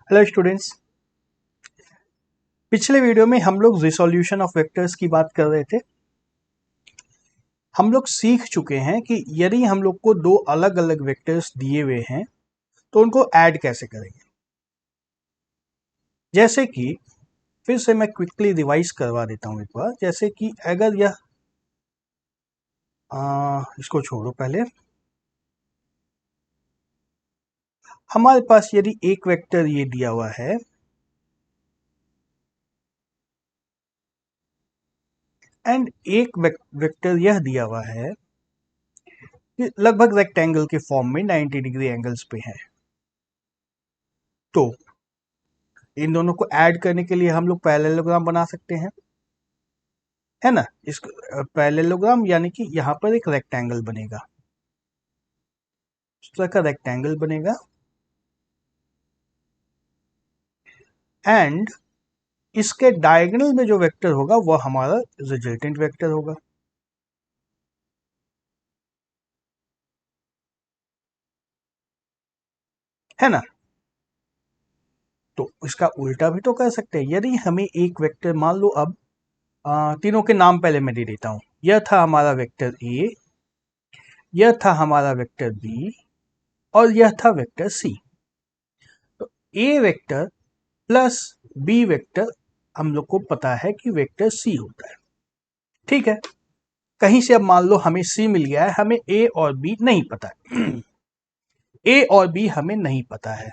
Hello students. पिछले video में हम लोग रिसोल्यूशन ऑफ वेक्टर्स की बात कर रहे थे। हम लोग सीख चुके हैं कि यदि हम लोग को दो अलग अलग वेक्टर्स दिए हुए हैं तो उनको ऐड कैसे करेंगे। जैसे कि फिर से मैं क्विकली रिवाइज करवा देता हूं एक बार। जैसे कि अगर यह इसको छोड़ो, पहले हमारे पास यदि एक वेक्टर ये दिया हुआ है एंड एक वेक्टर यह दिया हुआ है कि लगभग रेक्टेंगल के फॉर्म में 90 डिग्री एंगल्स पे है, तो इन दोनों को ऐड करने के लिए हम लोग पैरेललोग्राम बना सकते हैं, है ना। इस पैरेललोग्राम यानी कि यहाँ पर एक रेक्टेंगल बनेगा, इस तरह का रेक्टेंगल बनेगा एंड इसके डायगोनल में जो वेक्टर होगा वह हमारा रिजल्टेंट वेक्टर होगा, है ना। तो इसका उल्टा भी तो कर सकते हैं। यदि हमें एक वेक्टर मान लो, अब तीनों के नाम पहले मैं दे देता हूं। यह था हमारा वेक्टर ए, यह था हमारा वेक्टर बी और यह था वेक्टर सी। तो ए वेक्टर प्लस बी वेक्टर हम लोग को पता है कि वेक्टर सी होता है, ठीक है। कहीं से अब मान लो हमें सी मिल गया है, हमें ए और बी नहीं पता है। ए और बी हमें नहीं पता है,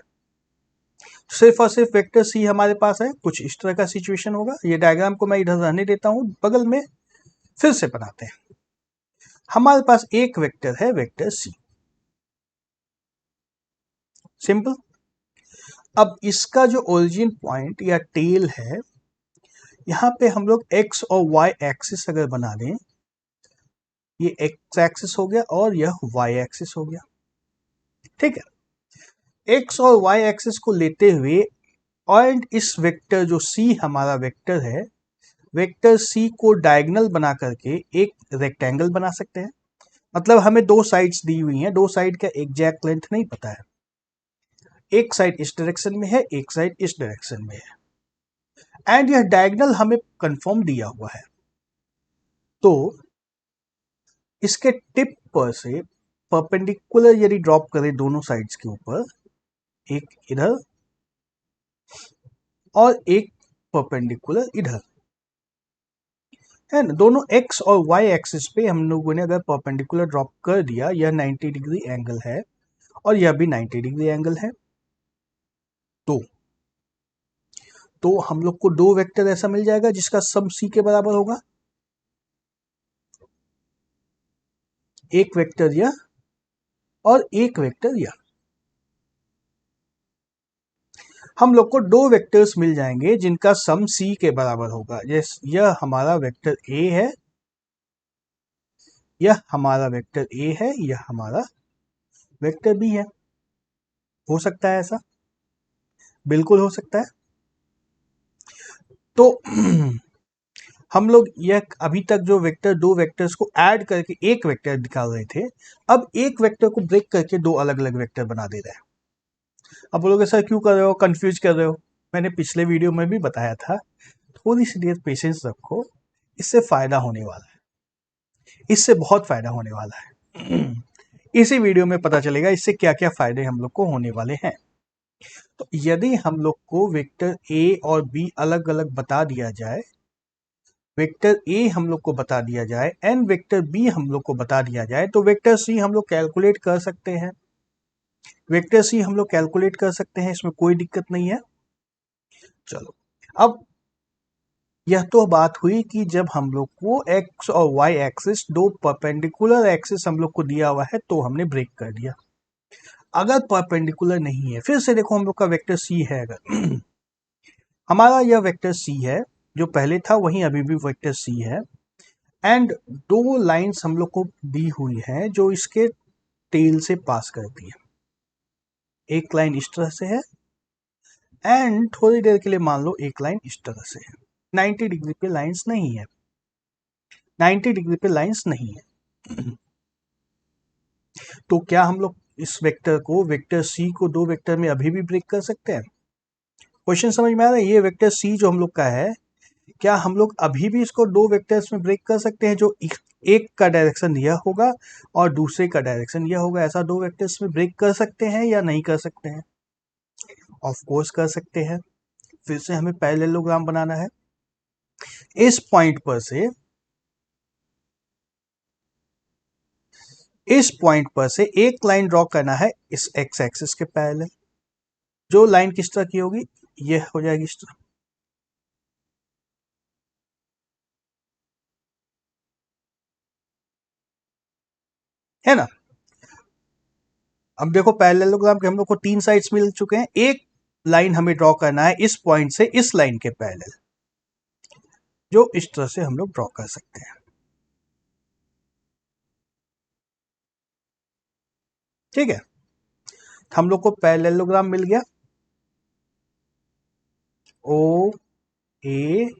सिर्फ और सिर्फ वेक्टर सी हमारे पास है। कुछ इस तरह का सिचुएशन होगा। ये डायग्राम को मैं इधर रहने देता हूं, बगल में फिर से बनाते हैं। हमारे पास एक वेक्टर है, वेक्टर सी, सिंपल। अब इसका जो ओरिजिन पॉइंट या टेल है, यहां पे हम लोग एक्स और वाई एक्सिस अगर बना दें, ये एक्स एक्सिस हो गया और यह वाई एक्सिस हो गया, ठीक है। एक्स और वाई एक्सिस को लेते हुए और इस वेक्टर जो सी हमारा वेक्टर है, वेक्टर सी को डायगोनल बना करके एक रेक्टेंगल बना सकते हैं। मतलब हमें दो साइड्स दी हुई हैं, दो साइड का एग्जैक्ट लेंथ नहीं पता है। एक साइड इस डायरेक्शन में है, एक साइड इस डायरेक्शन में है एंड यह डायगोनल हमें कंफर्म दिया हुआ है। तो इसके टिप पर से परपेंडिकुलर यदि ड्रॉप करें दोनों साइड्स के ऊपर, एक इधर और एक परपेंडिकुलर इधर, है ना। दोनों एक्स और वाई एक्सिस पे हम लोगों ने अगर परपेंडिकुलर ड्रॉप कर दिया, यह 90 डिग्री एंगल है और यह भी 90 डिग्री एंगल है। तो हम लोग को दो वेक्टर ऐसा मिल जाएगा जिसका सम सी के बराबर होगा। एक वेक्टर यह और एक वेक्टर यह। हम लोग को दो वेक्टर्स मिल जाएंगे जिनका सम सी के बराबर होगा। यह हमारा वेक्टर ए है, यह हमारा वेक्टर ए है, यह हमारा वेक्टर बी है। हो सकता है ऐसा, बिल्कुल हो सकता है। तो हम लोग यह अभी तक जो वेक्टर, दो वेक्टर्स को ऐड करके एक वेक्टर निकाल रहे थे, अब एक वेक्टर को ब्रेक करके दो अलग अलग वेक्टर बना दे रहे हैं। अब बोलोगे सर क्यों कर रहे हो, कंफ्यूज कर रहे हो। मैंने पिछले वीडियो में भी बताया था, थोड़ी सी देर पेशेंस रखो, इससे फायदा होने वाला है, इससे बहुत फायदा होने वाला है। इसी वीडियो में पता चलेगा इससे क्या क्या फायदे हम लोग को होने वाले हैं। तो यदि हम लोग को वेक्टर ए और बी अलग अलग बता दिया जाए, वेक्टर ए हम लोग को बता दिया जाए एंड वेक्टर बी हम लोग को बता दिया जाए, तो वेक्टर सी हम लोग कैलकुलेट कर सकते हैं। वेक्टर सी हम लोग कैलकुलेट कर सकते हैं, इसमें कोई दिक्कत नहीं है। चलो, अब यह तो बात हुई कि जब हम लोग को एक्स और वाई एक्सिस, दो परपेंडिकुलर एक्सिस हम लोग को दिया हुआ है तो हमने ब्रेक कर दिया। अगर परपेंडिकुलर नहीं है, फिर से देखो हम लोग का वेक्टर सी है, अगर हमारा यह वेक्टर सी है, जो पहले था वही अभी भी वेक्टर सी है एंड दो लाइंस हम लोग को दी हुई है जो इसके टेल से पास करती है। एक लाइन इस तरह से है एंड थोड़ी देर के लिए मान लो एक लाइन इस तरह से है। 90 डिग्री पे लाइंस नहीं है, 90 डिग्री पे लाइंस नहीं है। तो क्या हम लोग इस वेक्टर को, वेक्टर सी को दो वेक्टर में अभी भी ब्रेक कर सकते हैं? क्वेश्चन समझ में आ रहा है? ये वेक्टर सी जो हम लोग का है, क्या हम लोग अभी भी इसको दो वेक्टर्स में ब्रेक कर सकते हैं, जो एक का डायरेक्शन यह होगा और दूसरे का डायरेक्शन यह होगा, ऐसा दो वेक्टर्स में ब्रेक कर सकते हैं या नहीं कर सकते हैं? ऑफ कोर्स कर सकते हैं। फिर से हमें पैरेललोग्राम बनाना है। इस पॉइंट पर से एक लाइन ड्रॉ करना है इस एक्स एक्सिस के पैरेलल। जो लाइन किस तरह की होगी, यह हो जाएगी इस तरह, है ना। अब देखो पैरेललोग्राम के हम लोग को तीन साइड्स मिल चुके हैं। एक लाइन हमें ड्रॉ करना है इस पॉइंट से इस लाइन के पैरेलल, जो इस तरह से हम लोग ड्रॉ कर सकते हैं। ठीक है, हम लोग को पैरेललोग्राम मिल गया। ओ ए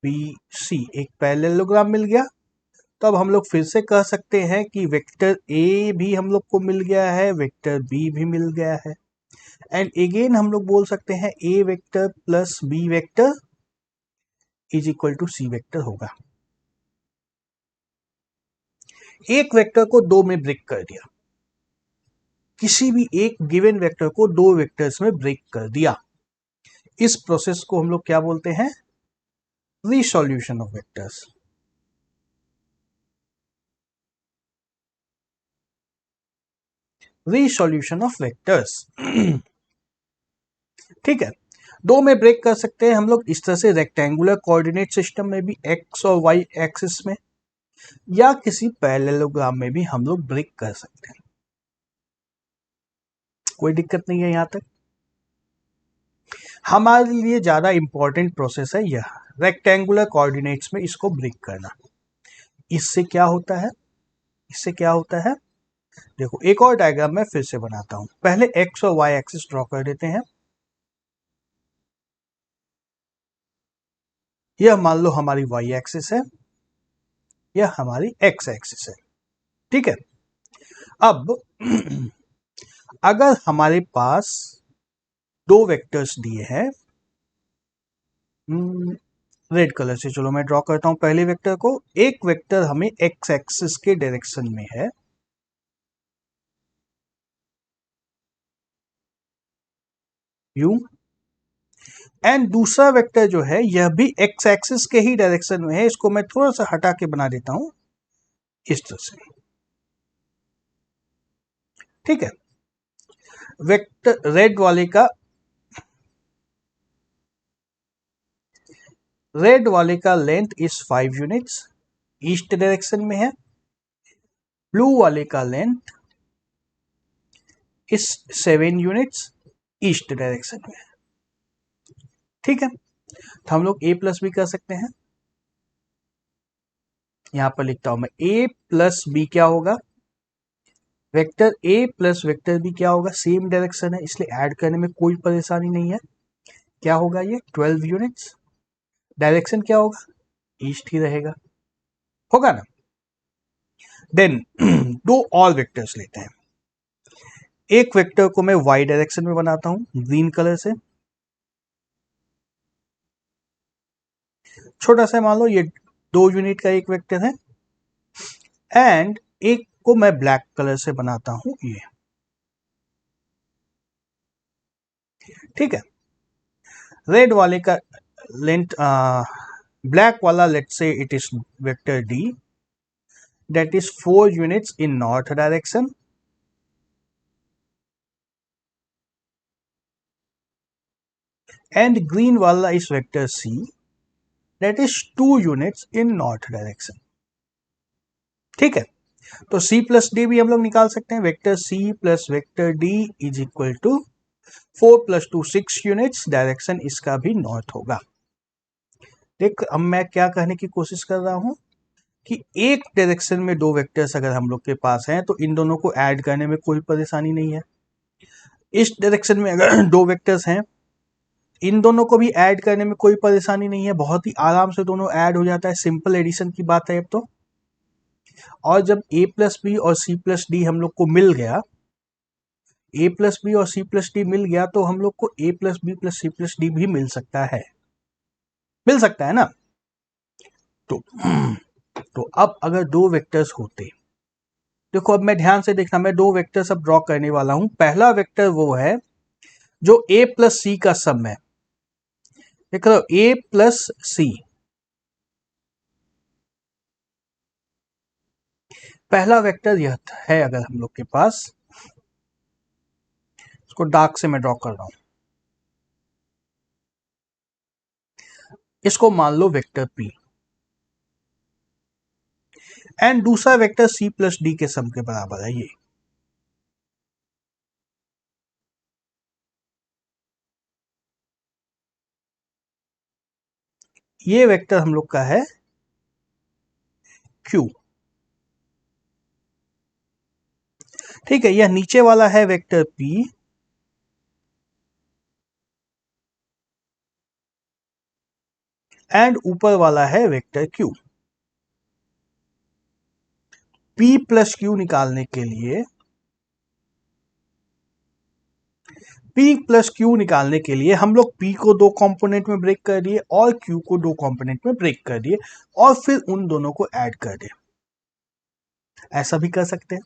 बी सी एक पैरेललोग्राम मिल गया। तो अब हम लोग फिर से कह सकते हैं कि वेक्टर ए भी हम लोग को मिल गया है, वेक्टर बी भी मिल गया है, एंड अगेन हम लोग बोल सकते हैं A vector plus B vector is equal to C vector होगा। एक वेक्टर को दो में ब्रेक कर दिया, किसी भी एक गिवन वेक्टर को दो वेक्टर्स में ब्रेक कर दिया। इस प्रोसेस को हम लोग क्या बोलते हैं? Resolution of vectors. Resolution of vectors. ठीक है, दो में ब्रेक कर सकते हैं हम लोग इस तरह से, रेक्टेंगुलर कोऑर्डिनेट सिस्टम में भी एक्स और वाई एक्सिस में, या किसी पैरेललोग्राम में भी हम लोग ब्रेक कर सकते हैं। कोई दिक्कत नहीं है यहां तक। हमारे लिए ज्यादा इंपॉर्टेंट प्रोसेस है यह, रेक्टेंगुलर कोऑर्डिनेट्स में इसको ब्रेक करना। इससे क्या होता है, देखो एक और डायग्राम मैं फिर से बनाता हूं। पहले एक्स और वाई एक्सिस ड्रॉ कर देते हैं। यह मान लो हमारी वाई एक्सिस है, यह हमारी एक्स एक्सिस है। ठीक है, अब अगर हमारे पास दो वेक्टर्स दिए हैं, रेड कलर से चलो मैं ड्रॉ करता हूं पहले वेक्टर को। एक वेक्टर हमें एक्स एक्सिस के डायरेक्शन में है, यूं, एंड दूसरा वेक्टर जो है यह भी एक्स एक्सिस के ही डायरेक्शन में है। इसको मैं थोड़ा सा हटा के बना देता हूं इस तरह से। ठीक है, वेक्टर रेड वाले का length is 5 units, east direction में है। ब्लू वाले का length is 7 units, east direction में है। ठीक है, तो हम लोग ए प्लस बी कर सकते हैं। यहां पर लिखता हूं मैं ए प्लस बी क्या होगा, vector A plus vector B क्या होगा, सेम डायरेक्शन है इसलिए ऐड करने में कोई परेशानी नहीं है। क्या होगा ये 12 यूनिट्स। डायरेक्शन क्या होगा, ईस्ट ही रहेगा, होगा ना। देन दो और वेक्टर्स लेते हैं। एक वेक्टर को मैं वाई डायरेक्शन में बनाता हूं ग्रीन कलर से, छोटा सा मान लो ये 2 यूनिट का एक वेक्टर है, एंड एक को मैं ब्लैक कलर से बनाता हूं ये। ठीक है, रेड वाले का लेंथ, ब्लैक वाला let's say it is vector D, that is 4 units in north direction, and green wala is vector C, that is 2 units in north direction. ठीक है, तो C प्लस डी भी हम लोग निकाल सकते हैं। Vector C plus vector D is equal to 4 plus 2 6 units, direction इसका भी नॉर्थ होगा। देख अब मैं क्या कहने की कोशिश कर रहा हूं कि एक डायरेक्शन में दो वेक्टर्स अगर हम लोग के पास हैं तो इन दोनों को ऐड करने में कोई परेशानी नहीं है। इस डायरेक्शन में अगर दो वेक्टर्स हैं, इन दोनों को भी ऐड करने में कोई परेशानी नहीं है, बहुत ही आराम से दोनों ऐड हो जाता है। सिंपल एडिशन की बात है अब तो। और जब a प्लस बी और c प्लस डी हम लोग को मिल गया, ए प्लस बी और सी प्लस डी मिल गया तो हम लोग को A plus B plus C plus D भी मिल सकता है ना। तो तो अब अगर दो वेक्टर्स होते, देखो अब मैं ध्यान से देखना, मैं दो वेक्टर्स अब ड्रॉ करने वाला हूं। पहला वेक्टर वो है जो a प्लस सी का सम है, देख लो a प्लस सी, पहला वेक्टर यह है। अगर हम लोग के पास, इसको डार्क से मैं ड्रॉ कर रहा हूं, इसको मान लो वेक्टर p, एंड दूसरा वेक्टर c प्लस डी के सम के बराबर है। ये वेक्टर हम लोग का है q। ठीक है, यह नीचे वाला है वेक्टर p, एंड ऊपर वाला है vector q। p plus q निकालने के लिए, p प्लस क्यू निकालने के लिए हम लोग p को दो कंपोनेंट में ब्रेक कर दिए और q को दो कंपोनेंट में ब्रेक कर दिए और फिर उन दोनों को ऐड कर दिए। ऐसा भी कर सकते हैं,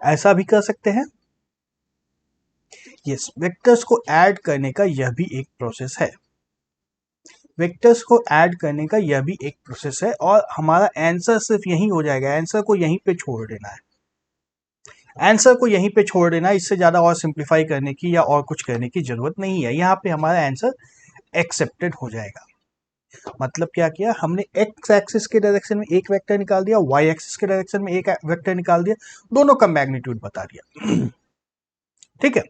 ऐसा भी कर सकते हैं। यस, वेक्टर्स को ऐड करने का यह भी एक प्रोसेस है, वेक्टर्स को ऐड करने का यह भी एक प्रोसेस है, और हमारा आंसर सिर्फ यही हो जाएगा। आंसर को यहीं पे छोड़ देना है, आंसर को यहीं पे छोड़ देना, इससे ज्यादा और सिंप्लीफाई करने की या और कुछ करने की जरूरत नहीं है। यहाँ पे हमारा आंसर एक्सेप्टेड हो जाएगा। मतलब क्या किया हमने, एक्स एक्सिस के डायरेक्शन में एक वेक्टर निकाल दिया, वाई एक्सिस के डायरेक्शन में एक वेक्टर निकाल दिया, दोनों का मैग्नीट्यूड बता दिया। ठीक है,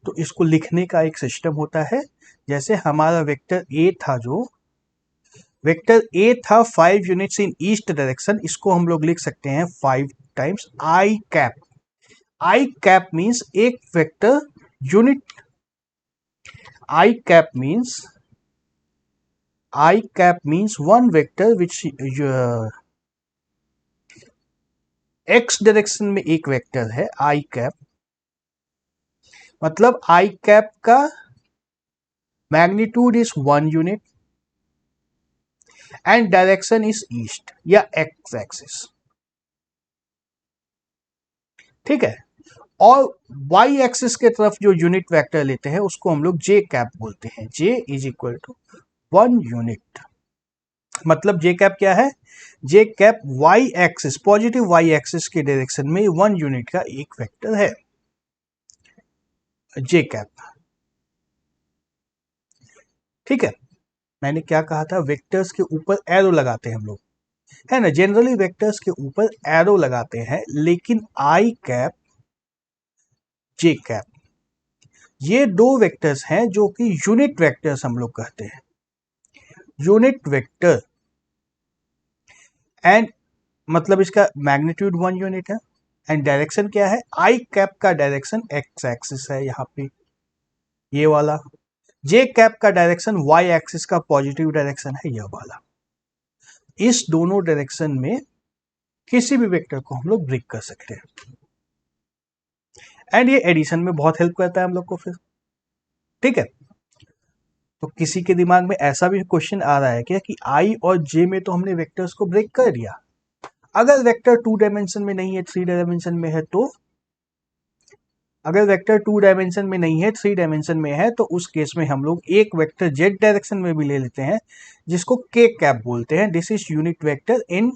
तो इसको लिखने का एक सिस्टम होता है। जैसे हमारा वेक्टर ए था, जो वेक्टर ए था 5 यूनिट्स इन ईस्ट डायरेक्शन, इसको हम लोग लिख सकते हैं 5 times I cap. I cap means एक vector unit, I cap means one vector which X direction में एक वेक्टर है आई कैप, मतलब आई कैप का magnitude is 1 unit and direction is east या एक्स एक्सिस। ठीक है, और वाई एक्सिस के तरफ जो यूनिट वेक्टर लेते हैं उसको हम लोग जे कैप बोलते हैं। J is equal to 1 unit, मतलब जे कैप क्या है, J cap Y axis, positive Y axis के डायरेक्शन में 1 यूनिट का एक वेक्टर है जे कैप। ठीक है, मैंने क्या कहा था, वेक्टर्स के ऊपर एरो लगाते हैं हम लोग, है ना, जनरली वेक्टर्स के ऊपर एरो लगाते हैं, लेकिन आई कैप, जे कैप, ये दो वेक्टर्स हैं जो कि यूनिट वेक्टर्स हम लोग कहते हैं, यूनिट वेक्टर, एंड मतलब इसका मैग्नीट्यूड 1 यूनिट है, एंड डायरेक्शन क्या है, आई कैप का डायरेक्शन एक्स एक्सिस है यहाँ पे ये वाला, जे कैप का डायरेक्शन वाई एक्सिस का पॉजिटिव डायरेक्शन है यह वाला। इस दोनों डायरेक्शन में किसी भी वेक्टर को हम लोग ब्रेक कर सकते हैं, एंड ये एडिशन में बहुत हेल्प करता है हम लोग को फिर। ठीक है, तो किसी के दिमाग में ऐसा भी क्वेश्चन आ रहा है क्या कि आई और जे में तो हमने वेक्टर्स को ब्रेक कर दिया, अगर वेक्टर 2 डायमेंशन में नहीं है 3 डायमेंशन में है तो, अगर वेक्टर 2 डायमेंशन में नहीं है 3 डायमेंशन में है तो उस केस में हम लोग एक वेक्टर जेड डायरेक्शन में भी ले लेते हैं जिसको के कैप बोलते हैं। This is unit vector in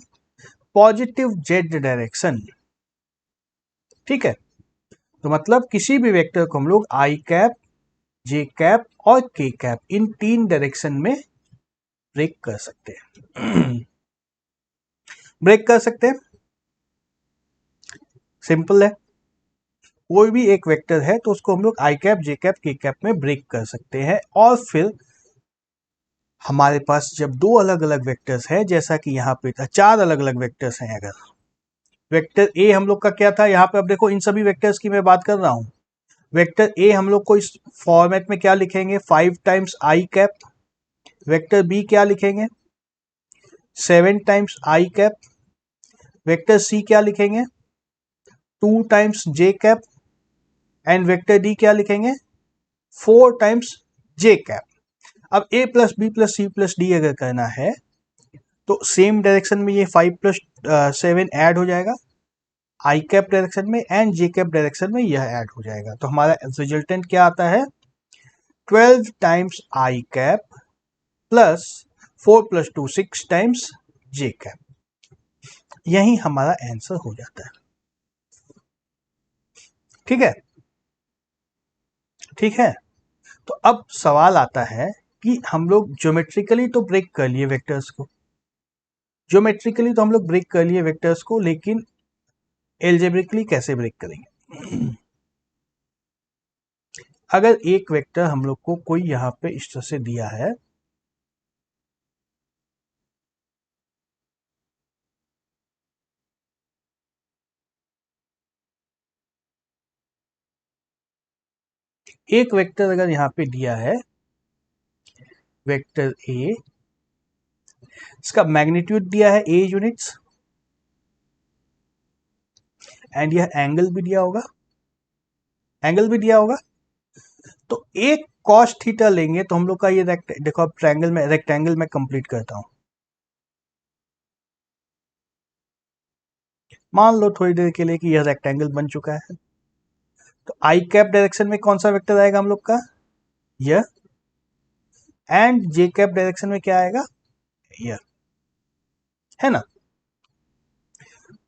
positive Z direction. ठीक है, तो मतलब किसी भी वेक्टर को हम लोग आई कैप, जे कैप और के कैप, इन 3 डायरेक्शन में ब्रेक कर सकते हैं। ब्रेक कर सकते हैं, सिंपल है। कोई भी एक वेक्टर है तो उसको हम लोग आई कैप, जे कैप, के कैप में ब्रेक कर सकते हैं, और फिर हमारे पास जब दो अलग अलग वेक्टर्स है, जैसा कि यहाँ पे 4 अलग अलग वेक्टर्स हैं, अगर वेक्टर ए हम लोग का क्या था, यहाँ पे अब देखो इन सभी वेक्टर्स की मैं बात कर रहा हूँ। वेक्टर ए हम लोग को इस फॉर्मेट में क्या लिखेंगे, 5 टाइम्स आई कैप, वेक्टर बी क्या लिखेंगे, 7 टाइम्स आई कैप, वेक्टर सी क्या लिखेंगे, 2 times J cap and vector D क्या लिखेंगे 4 टाइम्स जे कैप। अब A plus B plus C plus D अगर करना है तो सेम डायरेक्शन में ये 5 प्लस 7 ऐड हो जाएगा आई कैप डायरेक्शन में एंड जे कैप डायरेक्शन में यह ऐड हो जाएगा। तो हमारा रिजल्टेंट क्या आता है 12 times I cap plus 4 plus 2 6 times J cap. यही हमारा आंसर हो जाता है। ठीक है, ठीक है। तो अब सवाल आता है कि हम लोग ज्योमेट्रिकली तो ब्रेक कर लिए वेक्टर्स को, ज्योमेट्रिकली तो हम लोग ब्रेक कर लिए वेक्टर्स को, लेकिन एल्जेब्रिकली कैसे ब्रेक करेंगे। अगर एक वेक्टर हम लोग को कोई यहां पे इस तरह से दिया है, एक वेक्टर अगर यहां पे दिया है वेक्टर ए, इसका मैग्नीट्यूड दिया है ए यूनिट्स एंड यह एंगल भी दिया होगा, एंगल भी दिया होगा। तो एक कॉस थीटा लेंगे तो हम लोग का ये देखो अब ट्रायंगल में रेक्टेंगल में कंप्लीट करता हूं। मान लो थोड़ी देर के लिए कि यह रेक्टेंगल बन चुका है, तो आई कैप डायरेक्शन में कौन सा वेक्टर आएगा हम लोग का यह, एंड जे कैप डायरेक्शन में क्या आएगा यह, है ना।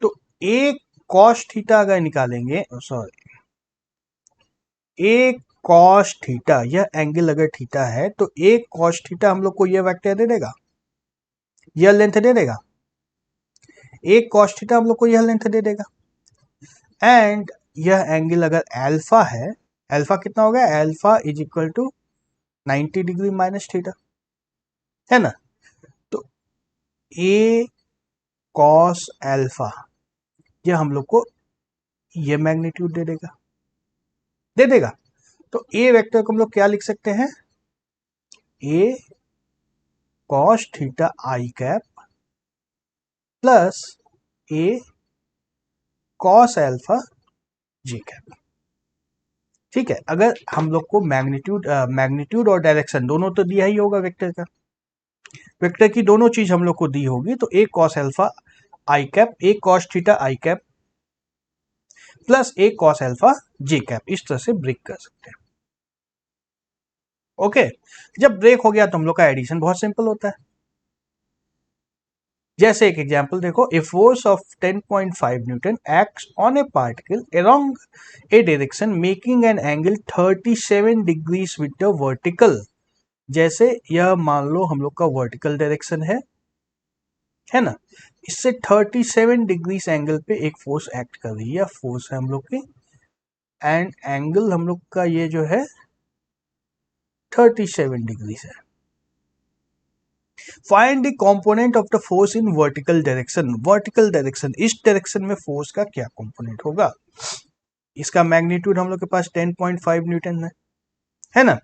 तो एक कॉस थीटा अगर निकालेंगे, सॉरी एक कॉस थीटा, यह एंगल अगर थीटा है तो एक कॉस थीटा हम लोग को यह वेक्टर दे देगा, यह लेंथ दे देगा, एक कॉस थीटा हम लोग को यह लेंथ दे देगा। एंड यह एंगल अगर अल्फा है, अल्फा कितना होगा alpha is equal to 90 degree minus theta, है ना। तो ए कॉस अल्फा यह हम लोग को यह मैग्नीट्यूड दे देगा, दे देगा। तो ए वेक्टर को हम लोग क्या लिख सकते हैं A cos theta I cap plus A cos alpha ji cap. ठीक है, अगर हम लोग को मैग्नीट्यूड और डायरेक्शन दोनों तो दिया ही होगा वेक्टर का, वेक्टर की दोनों चीज हम लोग को दी होगी, तो ए कॉस अल्फा आई कैप, ए कॉस थीटा आई कैप प्लस ए कॉस अल्फा जी कैप, इस तरह से ब्रेक कर सकते हैं। ओके, जब ब्रेक हो गया तो हम लोग का एडिशन बहुत सिंपल होता है। जैसे एक एग्जांपल देखो, a force of 10.5 Newton acts on A particle along A direction making an angle 37 degrees with the vertical. जैसे यह मान लो हम लोग का वर्टिकल डायरेक्शन है ना, इससे 37 डिग्रीज एंगल पे एक फोर्स एक्ट कर रही है, फोर्स है हम लोग की, एंड एंगल हम लोग का ये जो है 37 डिग्रीज है। Find the component of the force in vertical direction, vertical direction इस डायरेक्शन में फोर्स का क्या कंपोनेंट होगा। इसका मैग्नीट्यूड हम लोग के पास 10.5 न्यूटन है ना।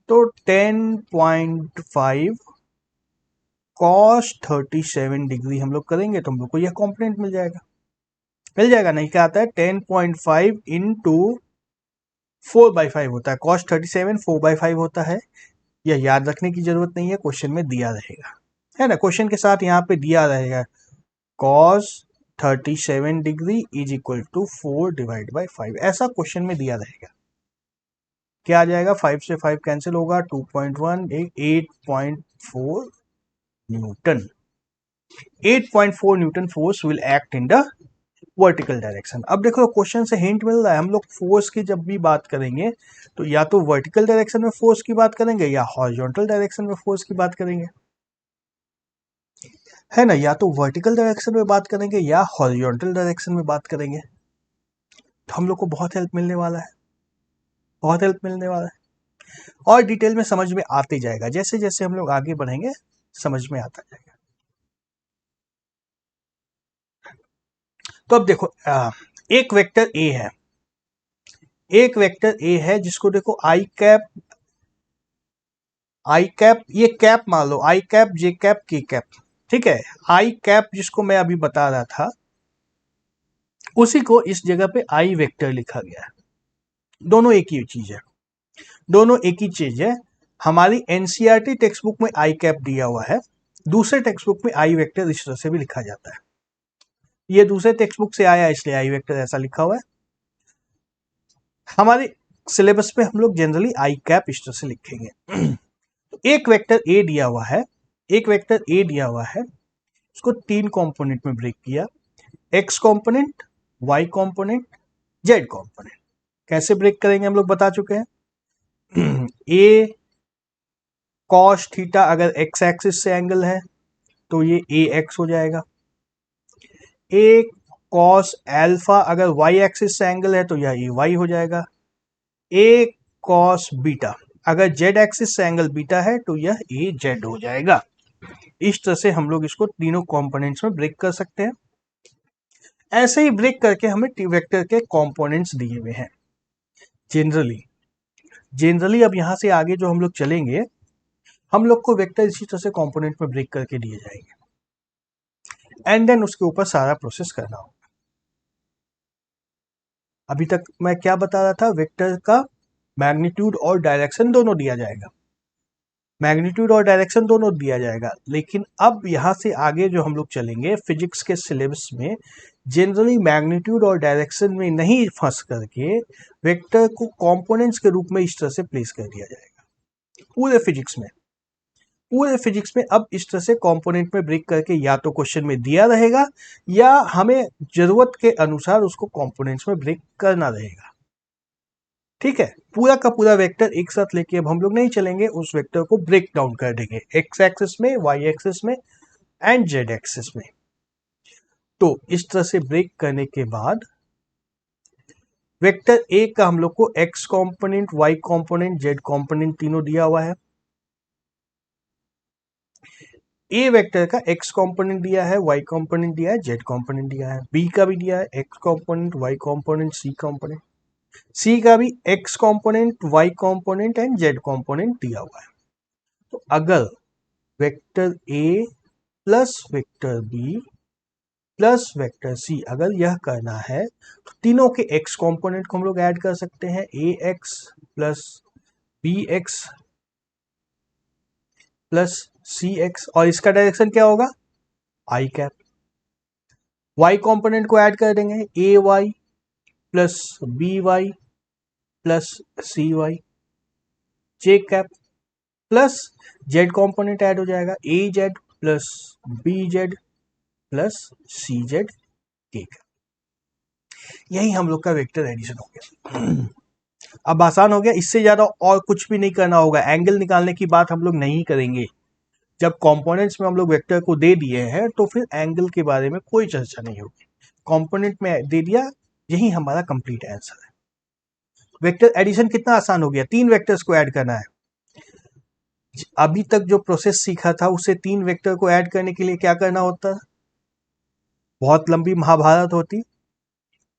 तो 10.5 कॉस 37 डिग्री हम लोग करेंगे तो हम लोग को यह कंपोनेंट मिल जाएगा, मिल जाएगा। नहीं क्या आता है 10.5 इंटू 4/5 होता है, कॉस 37 4/5 होता है। यह याद रखने की जरूरत नहीं है, क्वेश्चन में दिया रहेगा, है ना, क्वेश्चन के साथ यहाँ पे दिया रहेगा cos 37 degree is equal to 4/5, ऐसा क्वेश्चन में दिया रहेगा। क्या आ जाएगा 5 से 5 कैंसिल होगा, 2.1 8.4 Newton, 8.4 Newton force will act in the vertical direction. अब देखो क्वेश्चन से हिंट मिल रहा है, हम लोग फोर्स की जब भी बात करेंगे तो या तो वर्टिकल डायरेक्शन में फोर्स की बात करेंगे या हॉरिजॉन्टल डायरेक्शन में फोर्स की बात करेंगे, है ना, या तो वर्टिकल डायरेक्शन में बात करेंगे या हॉरिजॉन्टल डायरेक्शन में बात करेंगे। तो हम लोग को बहुत हेल्प मिलने वाला है, बहुत हेल्प मिलने वाला है, और डिटेल में समझ में आते जाएगा, जैसे जैसे हम लोग आगे बढ़ेंगे समझ में आता जाएगा। तो अब देखो एक वेक्टर ए है, एक वेक्टर ए है जिसको देखो आई कैप, आई कैप, ये कैप मान लो आई कैप जे कैप के कैप, ठीक है। आई कैप जिसको मैं अभी बता रहा था उसी को इस जगह पे आई वेक्टर लिखा गया है। दोनों एक ही चीज है, दोनों एक ही चीज है। हमारी एनसीईआरटी टेक्स्ट बुक में आई कैप दिया हुआ है, दूसरे टेक्स्ट बुक में आई वेक्टर इस तरह से भी लिखा जाता है। ये दूसरे टेक्स्ट बुक से आया इसलिए आई वेक्टर ऐसा लिखा हुआ है। हमारे सिलेबस पे हम लोग जनरली आई कैप इस तरह से लिखेंगे। एक वेक्टर ए दिया हुआ है, एक वेक्टर ए दिया हुआ है, उसको 3 कंपोनेंट में ब्रेक किया, x component, y component, z component. कैसे ब्रेक करेंगे हम लोग बता चुके हैं। ए कॉस थीटा अगर एक्स एक्सिस से एंगल है तो ये ए एक्स हो जाएगा। ए कॉस एल्फा अगर वाई एक्सिस से एंगल है तो यह ए वाई हो जाएगा। ए कॉस बीटा अगर जेड एक्सिस से एंगल बीटा है तो यह ए जेड हो जाएगा। इस तरह से हम लोग इसको तीनों कंपोनेंट्स में ब्रेक कर सकते हैं। ऐसे ही ब्रेक करके हमें टी वेक्टर के कंपोनेंट्स दिए हुए हैं जनरली अब यहां से आगे जो हम लोग चलेंगे, हम लोग को वेक्टर इसी तरह से कंपोनेंट में ब्रेक करके दिए जाएंगे एंड देन उसके ऊपर सारा प्रोसेस करना होगा। अभी तक मैं क्या बता रहा था, वेक्टर का मैग्नीट्यूड और डायरेक्शन दोनों दिया जाएगा, मैग्नीट्यूड और डायरेक्शन दोनों दिया जाएगा। लेकिन अब यहां से आगे जो हम लोग चलेंगे फिजिक्स के सिलेबस में, जनरली मैग्नीट्यूड और डायरेक्शन में नहीं फंस करके वेक्टर को कंपोनेंट्स के रूप में इस तरह से प्लेस कर दिया जाएगा। पूरे फिजिक्स में अब इस तरह से कंपोनेंट में ब्रेक करके या तो क्वेश्चन में दिया रहेगा या हमें जरूरत के अनुसार उसको कंपोनेंट्स में ब्रेक करना रहेगा। ठीक है, पूरा का पूरा वेक्टर एक साथ लेके अब हम लोग नहीं चलेंगे, उस वेक्टर को ब्रेक डाउन कर देंगे एक्स एक्सिस में, वाई एक्सिस में एंड जेड एक्सिस में। तो इस तरह से ब्रेक करने के बाद वेक्टर ए का हम लोग को x component, y component, z component तीनों दिया हुआ है। ए वेक्टर का एक्स कंपोनेंट दिया है, वाई कंपोनेंट दिया है, जेड कंपोनेंट दिया है। बी का भी दिया है x component, y component, C component. C का भी x component, y component and z component दिया हुआ है। तो अगर vector A plus vector B plus vector C अगर यह करना है तो तीनों के एक्स कंपोनेंट को हम लोग ऐड कर सकते हैं, A X plus B X plus C X, और इसका डायरेक्शन क्या होगा, आई कैप। वाई कंपोनेंट को ऐड कर देंगे, A Y plus B Y plus C Y, J cap, plus Z component add हो जाएगा, A Z plus B Z plus C Z K cap. यही हम लोग का वेक्टर एडिशन हो गया। अब आसान हो गया, इससे ज्यादा और कुछ भी नहीं करना होगा। एंगल निकालने की बात हम लोग नहीं करेंगे। जब कंपोनेंट्स में हम लोग वेक्टर को दे दिए हैं तो फिर एंगल के बारे में कोई चर्चा नहीं होगी। कंपोनेंट में दे दिया, यही हमारा कंप्लीट आंसर है। वेक्टर एडिशन कितना आसान हो गया, 3 वेक्टर्स को ऐड करना है। अभी तक जो प्रोसेस सीखा था उससे 3 वेक्टर को ऐड करने के लिए क्या करना होता, बहुत लंबी महाभारत होती।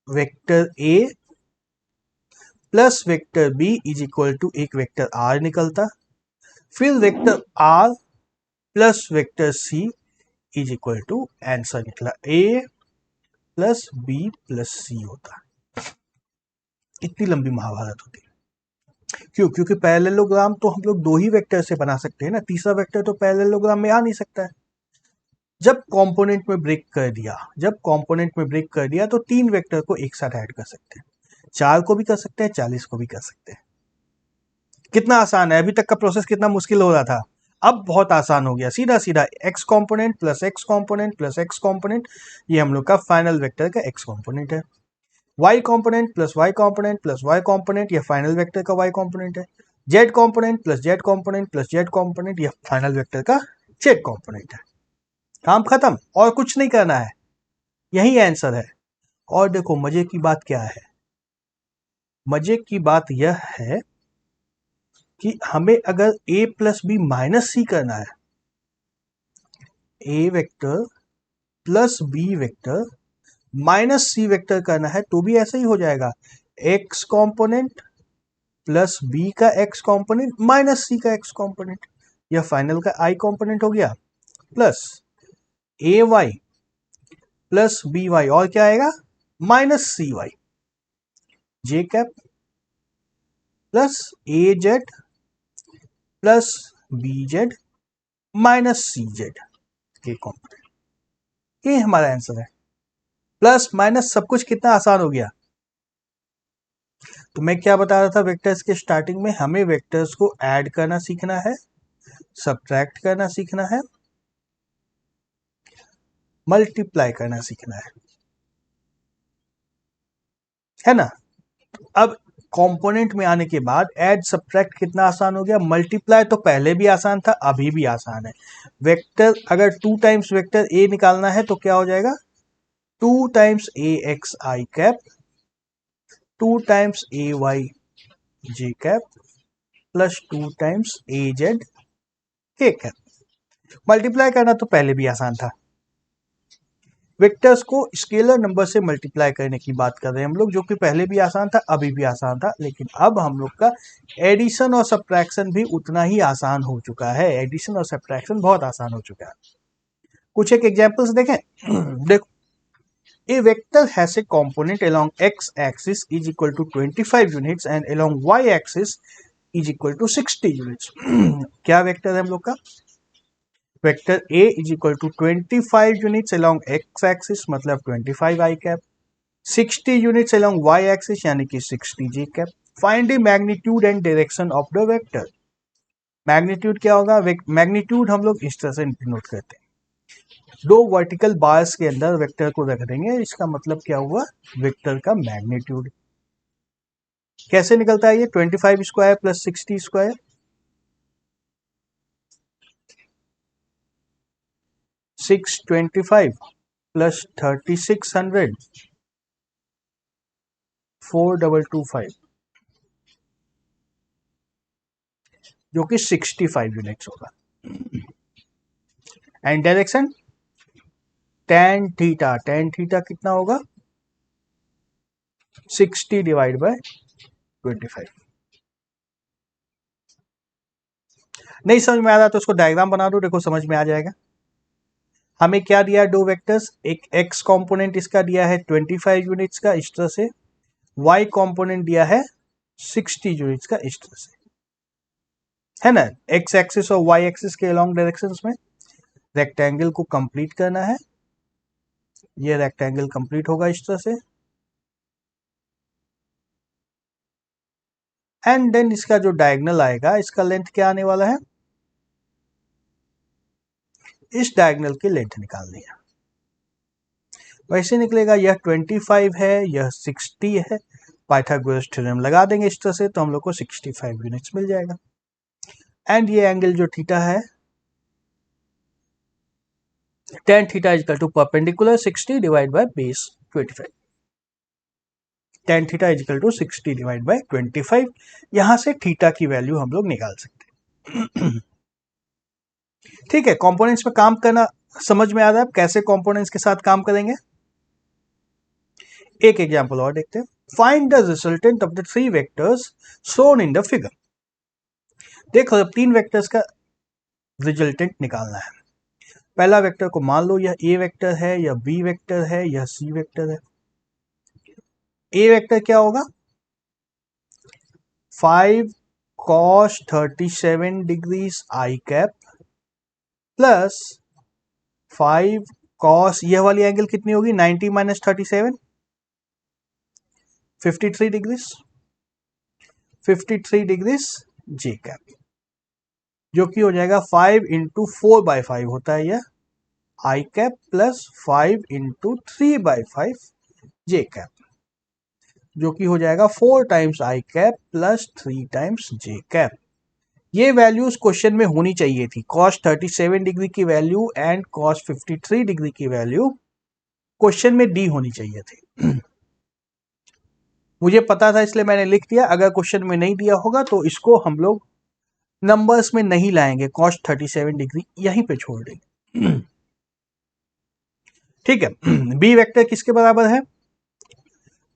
Vector A plus vector B is equal to एक वेक्टर आर निकलता, फिर vector R plus vector C is equal to answer निकला A plus B plus C होता। इतनी लंबी महाभारत होती। क्योंकि पैरेललोग्राम तो हम लोग 2 ही वेक्टर से बना सकते हैं ना, तीसरा वेक्टर तो पैरेललोग्राम में आ नहीं सकता है। जब कंपोनेंट में ब्रेक कर दिया तो 3 वेक्टर को एक साथ ऐड कर सकते हैं, 4 को भी कर सकते हैं, 40 को भी कर सकते हैं। कितना आसान है, अभी तक का प्रोसेस कितना मुश्किल हो रहा था, अब बहुत आसान हो गया। सीधा सीधा x component plus x component plus x component, ये हम लोग का फाइनल वेक्टर का एक्स कंपोनेंट है। Y component plus y component plus y component, यह फाइनल वेक्टर का वाई कंपोनेंट है। Z component plus Z component plus Z component, यह फाइनल वेक्टर का जेड कंपोनेंट है। काम खत्म, और कुछ नहीं करना है, यही आंसर है। और देखो मजे की बात क्या है, मजे की बात यह है कि हमें अगर a plus B minus C करना है, a vector plus B vector minus C vector करना है तो भी ऐसा ही हो जाएगा, x कंपोनेंट प्लस b का x कंपोनेंट माइनस सी का x कंपोनेंट, यह फाइनल का i कंपोनेंट हो गया, plus A Y plus B Y, और क्या आएगा minus C Y J cap plus A Z plus B Z minus C Z K component. ये हमारा आंसर है। प्लस माइनस सब कुछ कितना आसान हो गया। तो मैं क्या बता रहा था, वेक्टर्स के स्टार्टिंग में हमें वेक्टर्स को ऐड करना सीखना है, सब्ट्रैक्ट करना सीखना मल्टीप्लाई करना सीखना है ना। अब कंपोनेंट में आने के बाद ऐड सब्ट्रैक्ट कितना आसान हो गया। मल्टीप्लाई तो पहले भी आसान था, अभी भी आसान है। वेक्टर अगर 2 टाइम्स वेक्टर ए निकालना है तो क्या हो जाएगा, 2 टाइम्स ए एक्स आई कैप 2 टाइम्स ए Y J cap plus 2 times ए जेड के कैप। मल्टीप्लाई करना तो पहले भी आसान था। वेक्टर्स को स्केलर नंबर से मल्टीप्लाई करने की बात कर रहे हैं हम लोग, जो कि पहले भी आसान था, अभी भी आसान था, लेकिन अब हम लोग का एडिशन और सब्ट्रैक्शन भी उतना ही आसान हो चुका है। एडिशन और सब्ट्रैक्शन बहुत आसान हो चुका है। कुछ एक एग्जांपल्स देखें। देखो, a vector has a component along x axis is equal to 25 units and along y axis is equal to 60 units। क्या वेक्टर है हम लोग का, vector a is equal to 25 units along x axis मतलब 25 i cap, 60 units along y axis यानी कि 60 j cap। Find the magnitude and direction of the vector. Magnitude क्या होगा, मैग्नीट्यूड हम लोग इस तरह से नोट करते हैं, 2 वर्टिकल बार्स के अंदर वेक्टर को रख देंगे, इसका मतलब क्या हुआ, वेक्टर का मैग्नीट्यूड। कैसे निकलता है ये, 25 स्क्वायर प्लस 60 स्क्वायर, 625 प्लस 3600 4225 जो कि 65 यूनिट्स होगा। एंड डायरेक्शन tan थीटा कितना होगा, 60 डिवाइड बाय 25। नहीं समझ में आ रहा तो उसको डायग्राम बना दो, देखो समझ में आ जाएगा। हमें क्या दिया है, 2 वेक्टर्स, एक x कंपोनेंट इसका दिया है 25 यूनिट्स का इस तरह से, y कंपोनेंट दिया है 60 यूनिट्स का इस तरह से, है ना। x एक्सिस और y एक्सिस के अलॉन्ग डायरेक्शंस में रेक्टेंगल को कंप्लीट करना है। ये रेक्टेंगल कंप्लीट होगा इस तरह से, एंड देन इसका जो डायगोनल आएगा इसका लेंथ क्या आने वाला है, इस डायगोनल की लेंथ निकालनी है। वैसे निकलेगा, यह 25 है, यह 60 है, पाइथागोरस थ्योरम लगा देंगे इस तरह से, तो हम लोग को 65 यूनिट्स मिल जाएगा। एंड ये एंगल जो थीटा है, tan theta is equal to perpendicular 60 divide by base 25। tan theta is equal to 60 divide by 25। यहां से थीटा की वैल्यू हम लोग निकाल सकते हैं। ठीक है, कंपोनेंट्स में काम करना समझ में आ रहा है, कैसे कंपोनेंट्स के साथ काम करेंगे। एक एग्जांपल और देखते हैं। Find the resultant of the 3 vectors shown in the figure. देखो, अब 3 वेक्टर्स का रिजल्टेंट निकालना है। पहला वेक्टर को मान लो यह ए वेक्टर है, यह बी वेक्टर है, यह सी वेक्टर है। ए वेक्टर क्या होगा, 5 cos 37 degrees I cap plus 5 cos, यह वाली एंगल कितनी होगी, 90 माइनस 37 53 डिग्रीज, 53 डिग्रीज जे कैप, जो कि हो जाएगा 5 इंटू 4/5 होता है यह आई कैप प्लस 5 इंटू 3/5 जे कैप, जो कि हो जाएगा 4 times I cap plus 3 times J cap. ये वैल्यूज क्वेश्चन में होनी चाहिए थी, cos 37 डिग्री की वैल्यू एंड cos 53 डिग्री की वैल्यू क्वेश्चन में दी होनी चाहिए थी। मुझे पता था इसलिए मैंने लिख दिया, अगर क्वेश्चन में नहीं दिया होगा तो इसको हम लोग नंबर्स में नहीं लाएंगे, cos 37 डिग्री यहीं पे छोड़ देंगे। ठीक है, बी वेक्टर किसके बराबर है,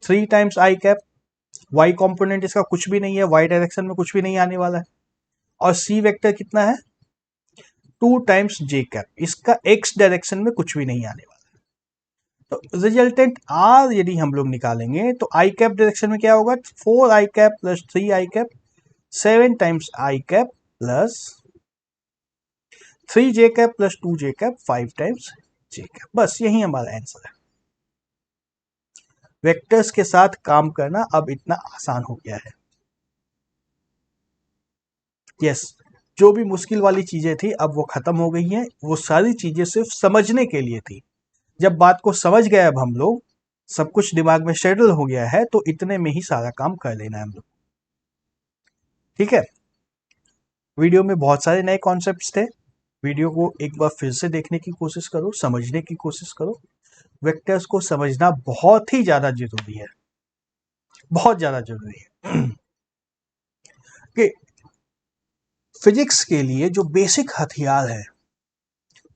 3 टाइम्स आई कैप, वाई कॉम्पोनेंट इसका कुछ भी नहीं है, वाई डायरेक्शन में कुछ भी नहीं आने वाला है, और सी वेक्टर कितना है, 2 टाइम्स जे कैप, इसका एक्स डायरेक्शन में कुछ भी नहीं आने वाला है। तो रिजल्टेंट आर यदि हम लोग निकालेंगे तो आई कैप डायरेक्शन में क्या होगा, 4 I cap plus 3 I cap, 7 times I cap plus 3 J cap plus 2 J cap, 5 times J cap. बस यही हमारा आंसर है। वेक्टर्स के साथ काम करना अब इतना आसान हो गया है। यस, जो भी मुश्किल वाली चीजें थी अब वो खत्म हो गई हैं। वो सारी चीजें सिर्फ समझने के लिए थी। जब बात को समझ गए अब हम लोग, सब कुछ दिमाग में शेड्यूल हो गया है, तो इतने में ही सारा काम कर लेना है हम लोग। ठीक है, वीडियो में बहुत सारे नए कॉन्सेप्ट्स थे। वीडियो को एक बार फिर से देखने की कोशिश करो, समझने की कोशिश करो। वेक्टर्स को समझना बहुत ही ज्यादा जरूरी है, बहुत ज्यादा जरूरी है। कि फिजिक्स के लिए जो बेसिक हथियार है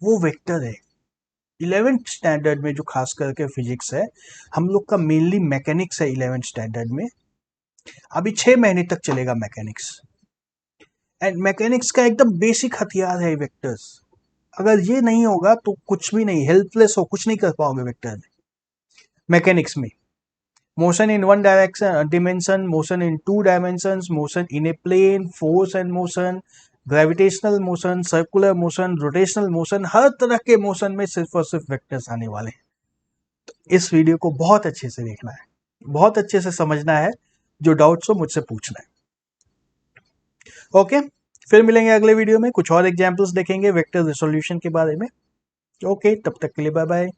वो वेक्टर है। 11th स्टैंडर्ड में जो खास करके फिजिक्स है, हम लोग का मेनली मैकेनिक्स है 11th स्टैंडर्ड में। अभी 6 महीने तक चलेगा मैकेनिक्स, एंड मैकेनिक्स का एकदम बेसिक हथियार है वेक्टर्स। अगर ये नहीं होगा तो कुछ भी नहीं, हेल्पलेस हो, कुछ नहीं कर पाओगे वेक्टर में। मैकेनिक्स में motion in one direction dimension, motion in 2 dimensions, motion in a plane, force and motion, gravitational motion, circular motion, rotational motion, हर तरह के मोशन में सिर्फ और सिर्फ वेक्टर्स आने वाले हैं। तो इस वीडियो को बहुत अच्छे से देखना है, बहुत अच्छे से समझना है। जो डाउट्स हो मुझसे पूछना है। ओके, फिर मिलेंगे अगले वीडियो में, कुछ और एग्जाम्पल्स देखेंगे वेक्टर रिसोल्यूशन के बारे में। ओके, तब तक के लिए बाय बाय।